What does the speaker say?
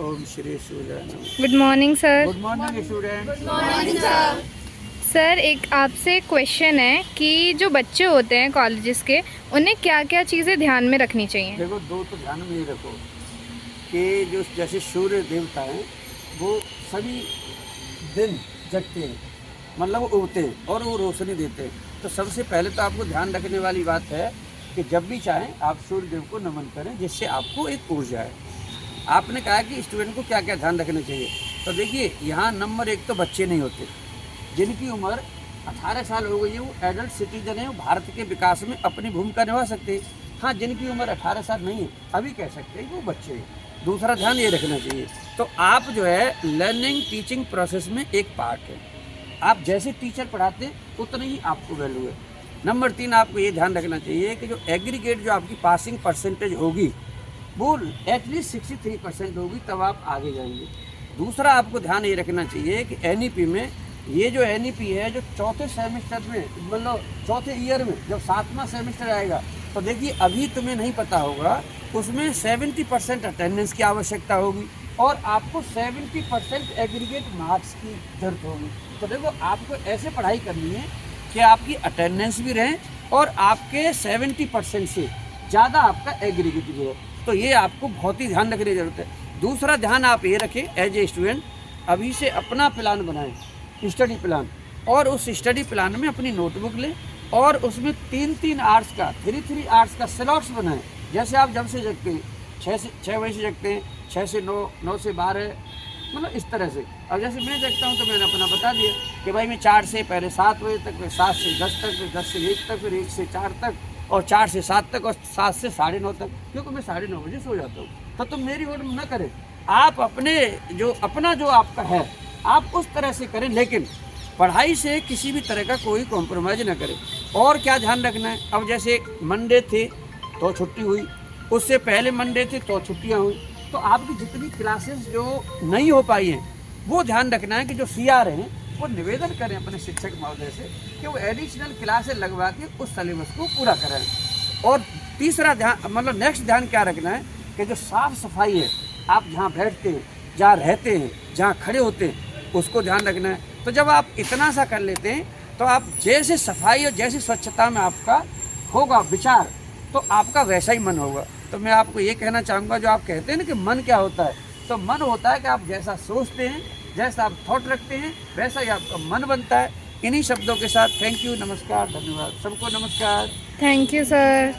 ओम श्री सूर्य नमः। Good morning sir. Good morning student. Sir एक आपसे क्वेश्चन है कि जो बच्चे होते हैं कॉलेजेस के, उन्हें क्या क्या चीज़ें ध्यान में रखनी चाहिए? देखो, दो तो ध्यान में ही रखो कि जो जैसे सूर्य देवता हैं वो सभी दिन जगते हैं, मतलब उगते हैं और वो रोशनी देते हैं। तो सबसे पहले तो आपको ध्यान रखने वाली बात है कि जब भी चाहें आप सूर्य देव को नमन करें, जिससे आपको एक ऊर्जा है। आपने कहा कि स्टूडेंट को क्या क्या ध्यान रखना चाहिए, तो देखिए यहाँ नंबर एक तो बच्चे नहीं होते जिनकी उम्र 18 साल हो गई है, वो एडल्ट सिटीजन है, वो भारत के विकास में अपनी भूमिका निभा सकते हैं। हाँ, जिनकी उम्र 18 साल नहीं है अभी कह सकते हैं कि वो बच्चे हैं। दूसरा ध्यान ये रखना चाहिए, तो आप जो है लर्निंग टीचिंग प्रोसेस में एक पार्ट है। आप जैसे टीचर पढ़ाते हैं उतनी ही आपको वैल्यू है। नंबर 3, आपको ये ध्यान रखना चाहिए कि जो एग्रीगेट जो आपकी पासिंग परसेंटेज होगी वो एटलीस्ट 63% होगी, तब आप आगे जाएंगे। दूसरा आपको ध्यान ये रखना चाहिए कि एनईपी में, ये जो एनईपी है जो चौथे सेमेस्टर में, मतलब चौथे ईयर में जब 7वां सेमेस्टर आएगा, तो देखिए अभी तुम्हें नहीं पता होगा उसमें 70% अटेंडेंस की आवश्यकता होगी और आपको 70% एग्रीगेट मार्क्स की जरूरत होगी। तो देखो, आपको ऐसे पढ़ाई करनी है कि आपकी अटेंडेंस भी रहे और आपके 70% से ज़्यादा आपका एग्रीगेट भी हो। तो ये आपको बहुत ही ध्यान रखने की ज़रूरत है। दूसरा ध्यान आप ये रखें, एज ए स्टूडेंट अभी से अपना प्लान बनाएं, स्टडी प्लान, और उस स्टडी प्लान में अपनी नोटबुक लें और उसमें 3-3 आवर्स का 3-3 आवर्स का स्लॉट्स बनाएं। जैसे आप जब से जगते हैं 6 बजे से जगते हैं, 6 से 9, 9 से 12, मतलब इस तरह से। अब जैसे मैं जगता हूँ तो मैंने अपना बता दिया कि भाई मैं 4 से पहले 7 बजे तक, फिर 7 से 10 तक, फिर 10 से 1 तक, फिर 1 से 4 तक, और 4 से 7 तक, और 7 से 9:30 तक, क्योंकि मैं 9:30 बजे सो जाता हूँ। तो तुम मेरी ओर न करें, आप अपने अपना जो आपका है आप उस तरह से करें, लेकिन पढ़ाई से किसी भी तरह का कोई कॉम्प्रोमाइज़ ना करें। और क्या ध्यान रखना है, अब जैसे मंडे थे तो छुट्टी हुई, उससे पहले मंडे थे तो छुट्टियां हुई, तो आपकी जितनी क्लासेस जो नहीं हो पाई हैं वो ध्यान रखना है कि जो सीआर हैं वो निवेदन करें अपने शिक्षक महोदय से कि वो एडिशनल क्लासेस लगवा के उस सिलेबस को पूरा कराएं। और तीसरा ध्यान, मतलब नेक्स्ट ध्यान क्या रखना है कि जो साफ़ सफाई है, आप जहाँ बैठते हैं, जहाँ रहते हैं, जहाँ खड़े होते हैं, उसको ध्यान रखना है। तो जब आप इतना सा कर लेते हैं तो आप जैसे सफाई और जैसी स्वच्छता में आपका होगा विचार, तो आपका वैसा ही मन होगा। तो मैं आपको ये कहना चाहूँगा, जो आप कहते हैं ना कि मन क्या होता है, तो मन होता है कि आप जैसा सोचते हैं, जैसा आप थॉट रखते हैं, वैसा ही आपका मन बनता है। इन्हीं शब्दों के साथ थैंक यू, नमस्कार, धन्यवाद, सबको नमस्कार। Thank you sir.